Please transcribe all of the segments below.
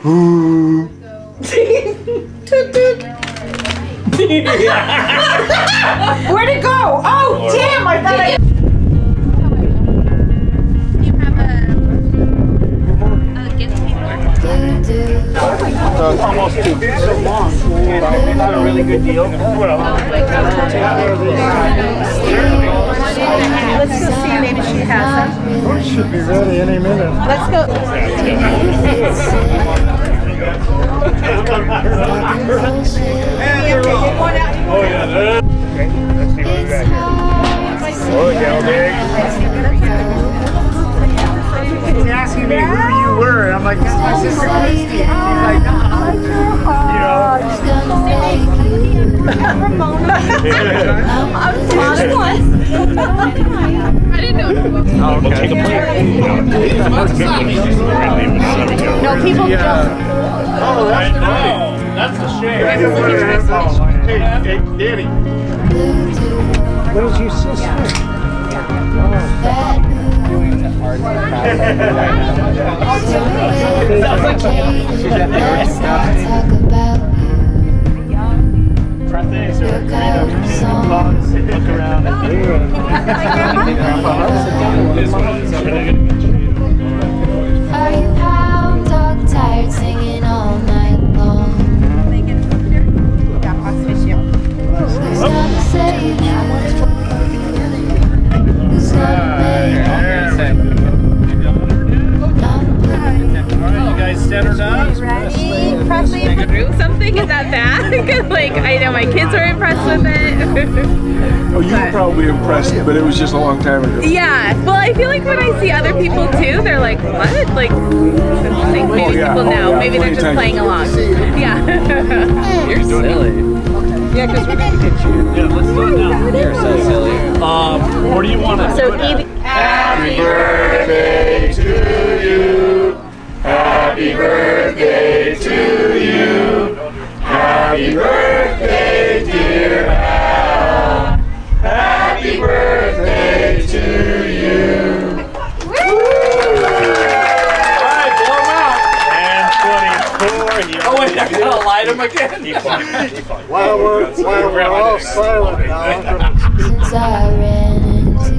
Toot toot. Where'd it go? Oh, damn! I thought I. You have a gift table? Almost 2. So long. Not a really good deal. Let's go see. Maybe she has them. It should be ready any minute. Let's go. Oh yeah. Okay, let's see what we got here. Oh, down there. He's asking me who you were, and I'm like, that's my sister Christy. He's like, I didn't know. We'll take a break. No, people don't. Oh, that's nice. That's a shame. Hey, Danny. What is your sister? Are you hound dog tired singing all night long? Who's gonna save you? Who's gonna make you? You guys settled up? Through something? Is that bad? Like, I know my kids were impressed with it. Oh, you were probably impressed, but it was just a long time ago. Yeah. Well, I feel like when I see other people too, they're like, what? Like, I think maybe people know. Maybe they're just playing along. Yeah. You're silly. Yeah, because we didn't get you. Yeah, let's do it now. You're so silly. What do you want to do? Happy birthday to you. Happy birthday to you. Happy birthday, dear Al. Happy birthday to you. Woo! All right, blow him out. And 24. Oh wait, I gotta light him again. While we're all silent now, I'm gonna speak. Since I ran into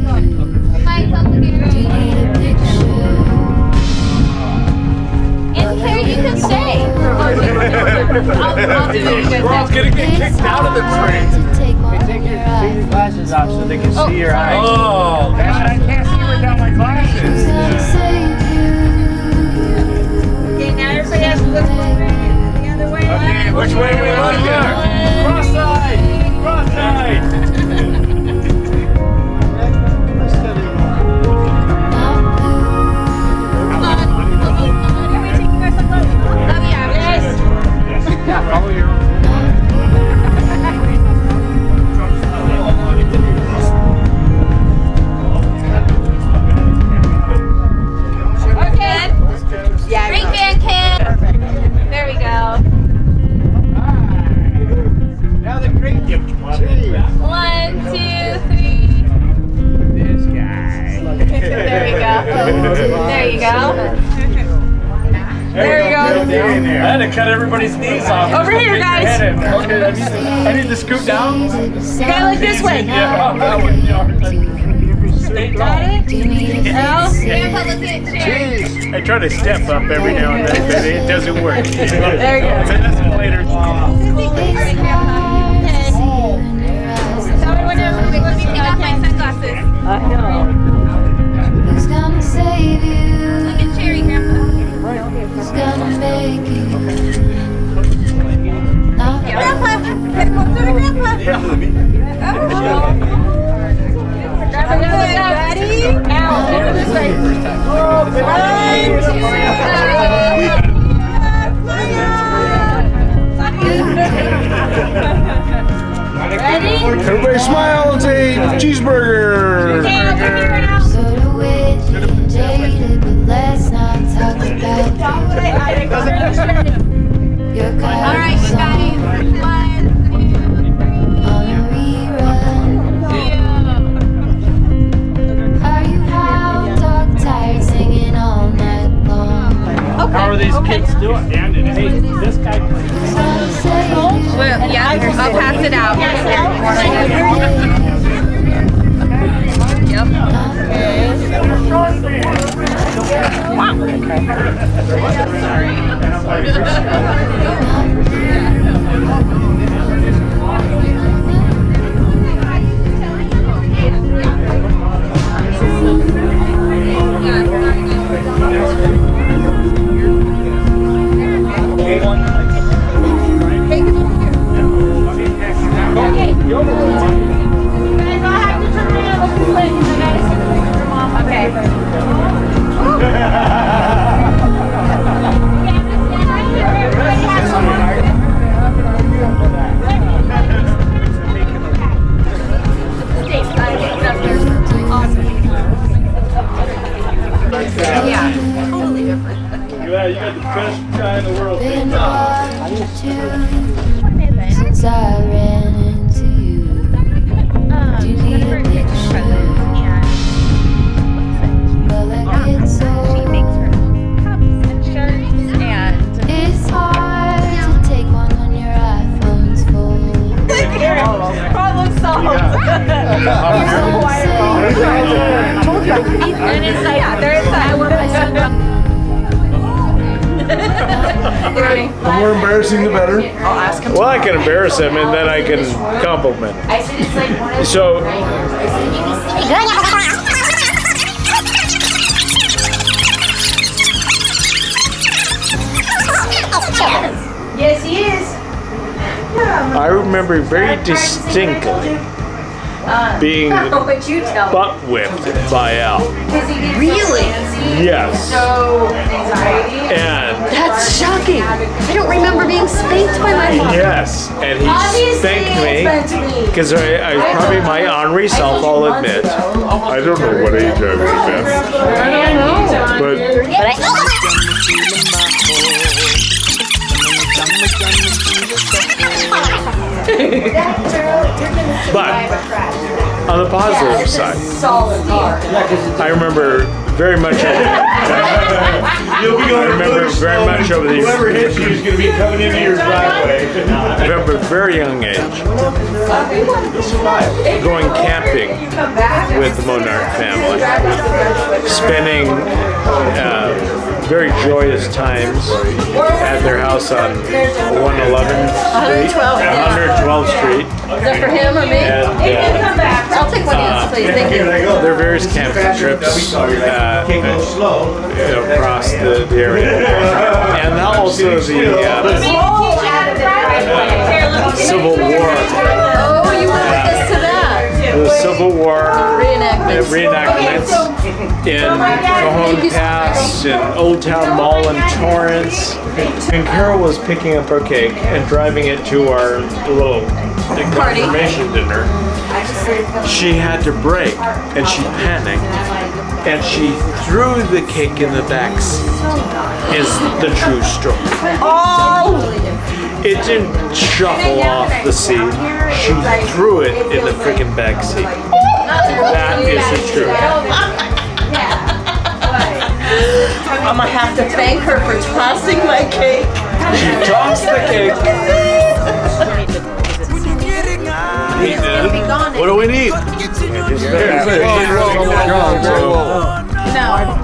you, do you need a picture? And Claire, you can stay. I'll do it. Squirrel's gonna get kicked out of the train. Take one Take of your your eyes. glasses off so they can see your eyes. Oh, I can't see without my Who's glasses. gonna save you? Okay, now everybody has to look the other way. Okay, which way do we look here? Cross-side! Cross-side! Yeah, follow your own. Drink van can. There we go. Now the great gift. 1, 2, 3. This guy. There we go. There you go. There you go. I had to cut everybody's knees off. Over here, guys. Okay, I need to scoot down. You gotta look this way. Yeah, that one. Got it? Do you need a Grandpa, fix? look at Sherry. I try to step up every now and then, but it doesn't work. There you go. That's later. It's hard seeing your eyes. Tell me whenever. Let me take off my sunglasses. I know. Who's gonna save you? Look at Sherry, Grandpa. Who's gonna make you? Grandpa, get closer to Grandpa. Ready? Now, over this way. Ready? Everybody smile and say cheeseburger. Okay, over here now. Sort of weird, jaded, but let's not talk about your All right, you guys. 1, 2, on a rerun. Are you hound dog tired singing all night long? Hey, this guy plays. Well, yeah, I'll pass it out. Yeah, you got the best guy in the world. Been hard since I ran into you. Do you need a picture? Well, I get so it's hard to take one when your iPhone's full. Problem solved. And it's like, there's that. The more embarrassing, the better. Well, I can embarrass him and then I can compliment him. So, Yes, he is. I remember very distinctly being What you tell me? butt whipped by Al. Really? Yes. So, anxiety. And That's shocking. I don't remember being spanked by my mom. yes, and he Obviously, spanked me it's meant to be. because I was probably my ornery self, I'll admit. I don't know what age I would have been. But on the positive side, I remember very much of Whoever hits you is going to be coming into your driveway. I remember a very young age going camping with the Moenaert family, spending very joyous times at their house on 112th Street. Is that for him or me? And I'll take one, yes, please. Thank you. there are various camping trips across the area. And also the Civil War. Oh, you were witness to that. The Civil War Reenactments. in Cajon Pass, in Old Town Mall in Torrance. And Carol was picking up our cake and driving it to our little confirmation dinner. She had to brake and she panicked and she threw the cake in the back seat. Is the true story. Oh! It didn't shuffle off the seat. She threw it in the freaking back seat. That is the truth. I'm gonna have to thank her for tossing my cake. She tossed the cake. What do we need? No.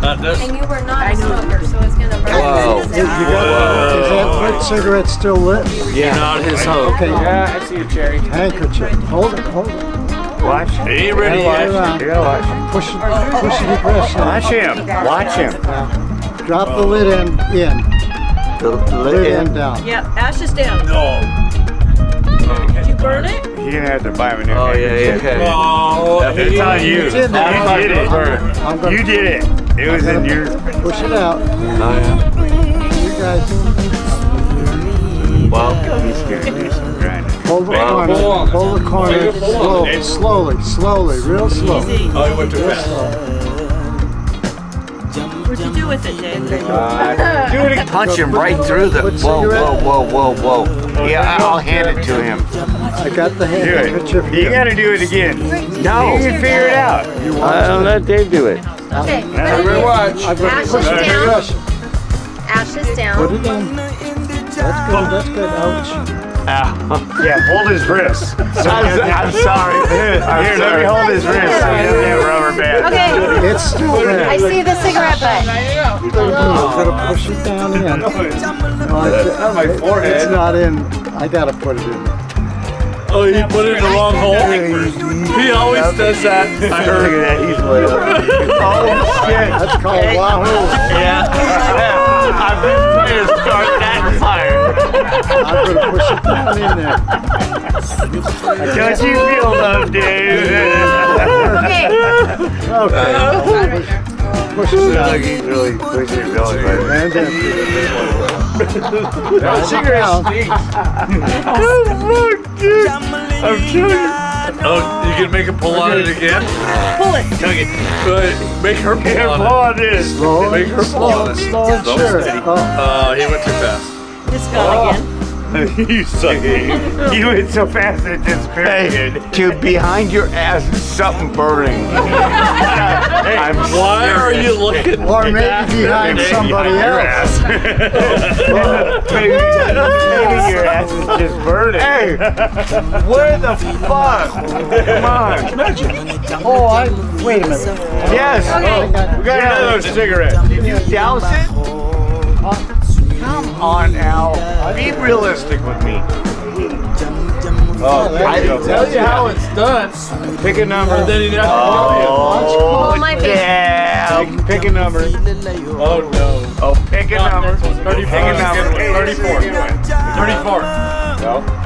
Not this. And you were not a smoker, so it's gonna burn. Whoa. Is that cigarette still lit? Yeah. Not his hope. Okay, Yeah, I see you, Jerry. handkerchief. Hold it. Watch. He ain't ready yet. You gotta watch. Push the depression. Watch him. Watch him. Drop the lid in. The lid end down. Yep, ashes down. No. Did you burn it? You're gonna have to buy him a new Oh, yeah, okay. Oh, It's on you. It's in there. You did it. I'm gonna You did it. It was in your. push it out. Oh, yeah. You guys Well, He's gonna do some grinding. hold the corner. Hold the corner. Slowly, real slow. oh, he went too fast. What'd you do with it, Dave? Do it again. Punch him right through the. Put Whoa, cigarette. whoa. Yeah, I'll hand it to him. I got the Do handkerchief it. You here. gotta do it again. No. You can figure it out. I'll let Dave do it. Okay. I've got to push the depression. Ashes down. Put it in. That's good. Ouch. Yeah, hold his wrist. I'm sorry. Here, let me hold his wrist. So he doesn't have a rubber band. Okay, It's still there. I see the cigarette butt. I'm gonna push it down in. On my forehead. It's not in. I gotta put it in. Oh, he put it in the wrong hole? He always does that. I Look heard. at that. He's lit up. Oh, shit. That's called Wahoo. Yeah. I've been trying to start that fire. I'm gonna push it down in there. Don't you feel love, Dave? Okay. Okay. Push it down. Doug, he's really pushing it going right now. And then That cigarette stinks. I'm killing you. Oh, you can make him pull on it again? Pull it. Tug it. Make her pull on it. slow. Make her pull on it. Slow and sure. Oh. He went too fast. It's gone again. You suck. You went so fast that it disappeared. Hey, to behind your ass is something burning. Why are you looking? Or maybe behind somebody else. Maybe your ass is just burning. Hey, where the fuck? Come on. Oh, wait a minute. Yes. Okay. We got another cigarette. Did you douse it? Come on, Al. Be realistic with me. I can tell you how it's done. Pick a number. Then he'd have to Hold my face. Damn. Pick a number. tell you. Oh, no. Oh, pick a number. 34. Pick a number. 34. 34.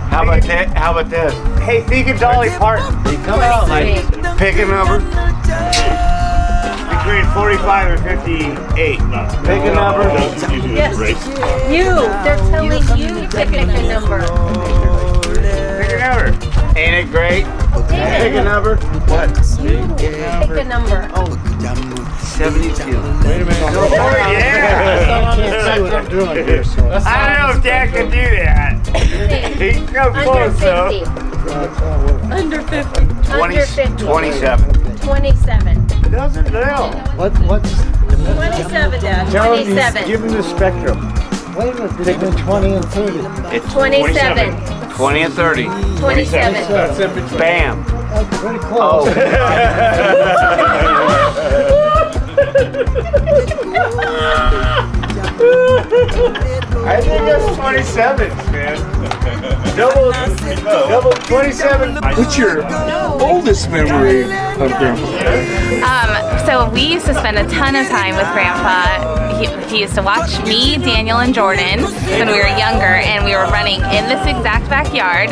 How about this? Hey, think of Dolly Parton. Come out, like, pick a number. Between 45 and 58. Pick a number. Yes. You. They're telling you to pick a number. Pick a number. Ain't it great? Pick a number. What? You pick a number. 72. Wait a minute. Oh, yeah. I can't see what I'm doing here, so. I don't know if Dad can do that. He's so Under close, though. 50. Under 50. Under 50. 27. 27. Doesn't know. What's 27, Dad. 27. Give him the spectrum. wait a minute, between 20 and 30? It's 27. 20 and 30. 27. That's in between. Bam. That's pretty close. I think that's 27, man. Double 27. What's your oldest memory of Grandpa? So we used to spend a ton of time with Grandpa. He used to watch me, Daniel, and Jordan when we were younger, and we were running in this exact backyard,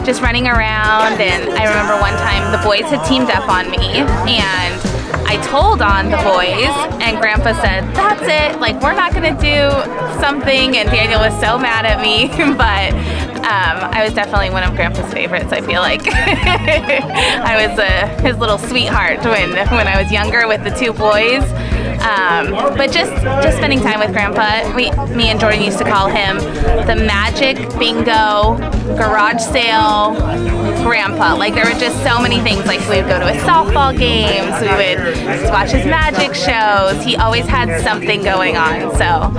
just running around. And I remember one time the boys had teamed up on me, and I told on the boys, and Grandpa said, "That's it, like, we're not gonna do something," and Daniel was so mad at me, but I was definitely one of Grandpa's favorites, I feel like. I was his little sweetheart when I was younger with the two boys. But just spending time with Grandpa, me and Jordan used to call him the magic bingo garage sale Grandpa. Like, there were just so many things. Like, we would go to his softball games, we would watch his magic shows. He always had something going on. So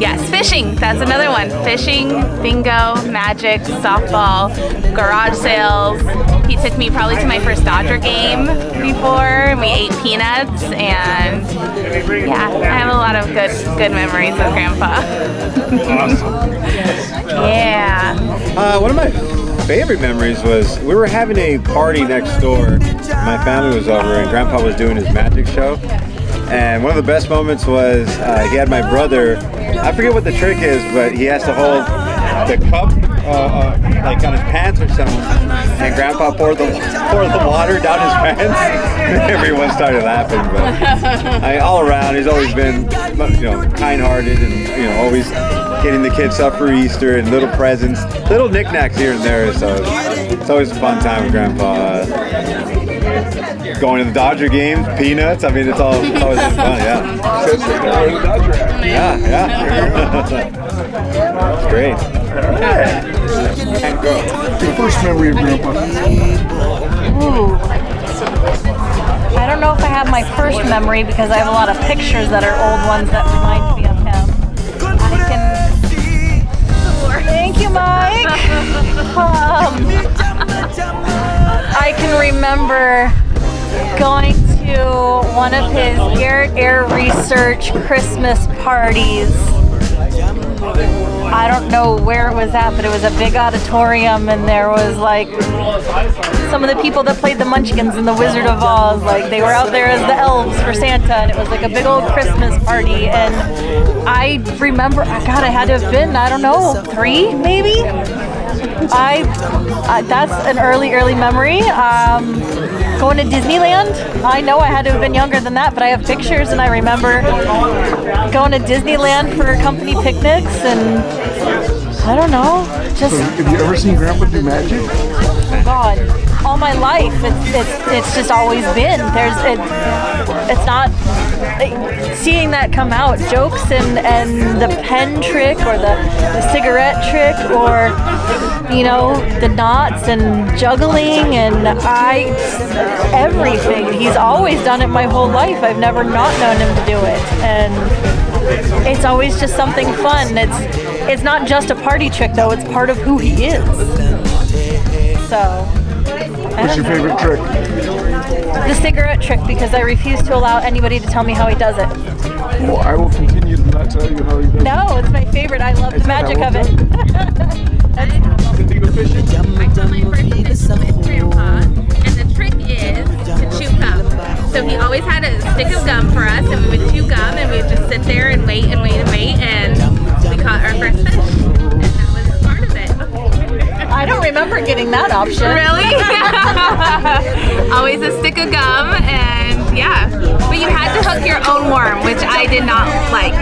yes, fishing, that's another one. Fishing, bingo, magic, softball, garage sales. He took me probably to my first Dodger game before, and we ate peanuts, and yeah, I have a lot of good memories with Grandpa. Yeah. One of my favorite memories was we were having a party next door. My family was over and Grandpa was doing his magic show. And one of the best moments was he had my brother, I forget what the trick is, but he has to hold the cup like on his pants or something. And Grandpa poured the water down his pants. Everyone started laughing. But all around, he's always been, kind-hearted and always getting the kids up for Easter and little presents, little knickknacks here and there. So it's always a fun time with Grandpa. Going to the Dodger games, peanuts. I mean, it's always been fun. Yeah. It's great. And go. Your first memory of Grandpa? Ooh. I don't know if I have my first memory because I have a lot of pictures that are old ones that remind me of him. art, air research, Christmas parties. I don't know where it was at, but it was a big auditorium, and there was like some of the people that played the Munchkins in the Wizard of Oz, like they were out there as the elves for Santa, and it was like a big old Christmas party. And I remember, God, I had to have been, I don't know, 3 maybe? That's an early memory. Going to Disneyland, I know I had to have been younger than that, but I have pictures, and I remember going to Disneyland for company picnics, and I don't know, just... So have you ever seen Grandpa do magic? Oh God, all my life, it's just always been. It's not seeing that come out, jokes and the pen trick or the cigarette trick, or you know, the knots and juggling and everything. He's always done it my whole life. I've never not known him to do it, and it's always just something fun. It's not just a party trick though, it's part of who he is. So what's your favorite trick? The cigarette trick, because I refuse to allow anybody to tell me how he does it. Well, I will continue to not tell you how he does it. No, it's my favorite. I love the magic of it. Did you go fishing? I told my first fish with Grandpa, and the trick is to chew gum. So he always had a stick of gum for us, and we would chew gum, and we would just sit there and wait, and we caught our first fish. And that was part of it. I don't remember getting that option. Really? Always a stick of gum, and yeah. But you had to hook your own worm, which I did not like.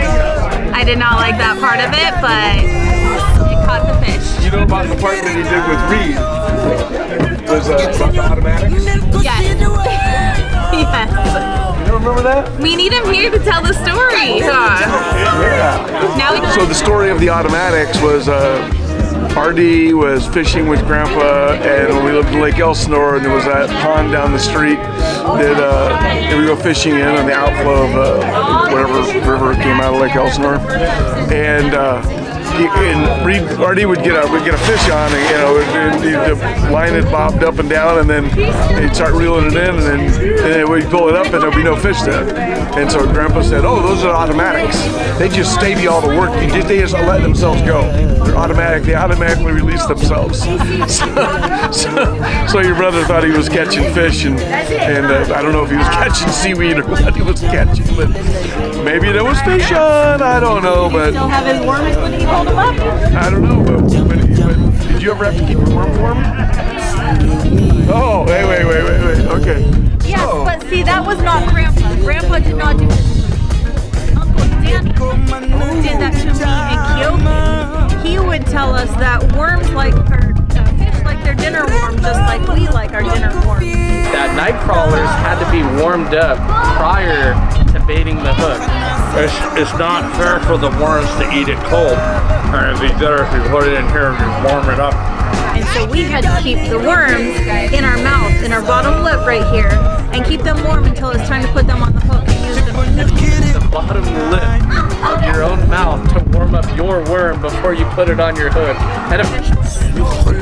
I did not like that part of it, but it caught the fish. You know about the part that he did with Reed? Was about the automatics? Yes. Yes. You don't remember that? We need him here to tell the story. Yeah. Now we So the story of the automatics was Artie was fishing with Grandpa, and we lived in Lake Elsinore, and there was that pond down the street that we go fishing in on the outflow of whatever river came out of Lake Elsinore, and Artie would get a fish on, and the line had bobbed up and down, and then they'd start reeling it in, and then we'd pull it up, and there'd be no fish then. And so Grandpa said, "Oh, those are automatics. They just stave you all the work. They just let themselves go. They're automatic. They automatically release themselves." So your brother thought he was catching fish, and I don't know if he was catching seaweed or what he was catching, but maybe there was fish on. I don't know, but Still have his worms when he pulled them up? I don't know. But did you ever have to keep your worm warm? Oh, wait. Okay. Yes, but see, that was not Grandpa. Grandpa did not do this. Uncle Daniel did that to me in Kyoto. He would tell us that worms like, or fish like their dinner warm, just like we like our dinner warm. That night crawlers had to be warmed up prior to baiting the hook. It's not fair for the worms to eat it cold. And it'd be better if you put it in here and you warm it up. And so we had to keep the worms in our mouth, in our bottom lip right here, and keep them warm until it's time to put them on the hook and use them. The bottom lip of your own mouth to warm up your worm before you put it on your hook. And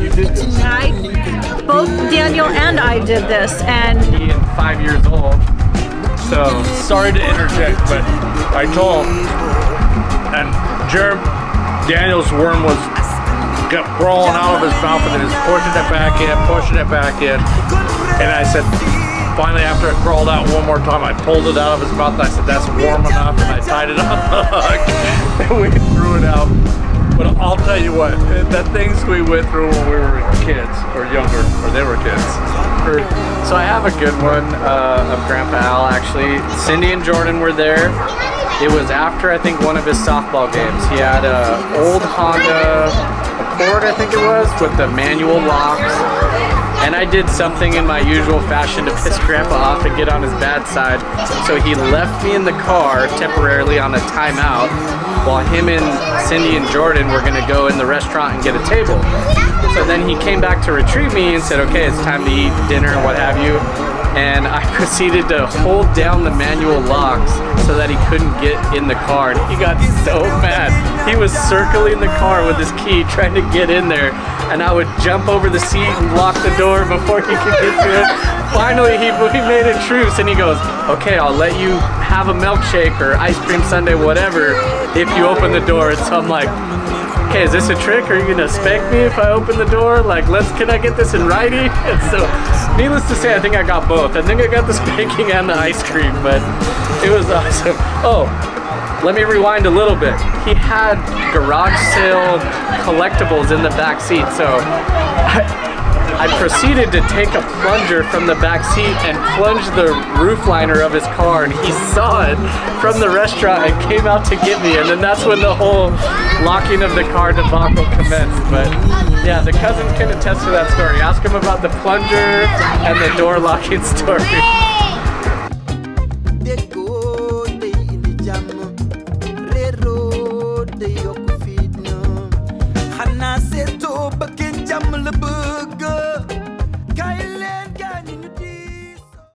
you did this. Both Daniel and I did this, and he is 5 years old. So sorry to interject, but I told him, and Daniel's worm was crawling out of his mouth, and then he's pushing it back in. And I said, finally, after it crawled out one more time, I pulled it out of his mouth, and I said, "That's warm enough," and I tied it on the hook, and we threw it out. But I'll tell you what, the things we went through when we were kids, or younger, or they were kids. So I have a good one of Grandpa Al, actually. Cindy and Jordan were there. It was after, I think, one of his softball games. He had an old Honda Accord, I think it was, with the manual locks. And I did something in my usual fashion to piss Grandpa off and get on his bad side. So he left me in the car temporarily on a timeout while him and Cindy and Jordan were gonna go in the restaurant and get a table. So then he came back to retrieve me and said, "Okay, it's time to eat dinner and what have you." and I proceeded to hold down the manual locks so that he couldn't get in the car, and he got so mad. He was circling the car with his key trying to get in there, and I would jump over the seat and lock the door before he could get to it. Finally, he made a truce, and he goes, okay, I'll let you have a milkshake or ice cream sundae, whatever, if you open the door. And so I'm like, okay, is this a trick? Are you gonna spank me if I open the door? Like, can I get this in writing? And so, needless to say, I think I got both. I think I got the spanking and the ice cream, but it was awesome. Oh, let me rewind a little bit. He had garage sale collectibles in the back seat, so I proceeded to take a plunger from the back seat and plunge the roof liner of his car, and he saw it from the restaurant and came out to get me, and then that's when the whole locking of the car debacle commenced. But yeah, the cousin can attest to that story. Ask him about the plunger and the door locking story. Xanaa seetoo ba kenn jàmm la bëgg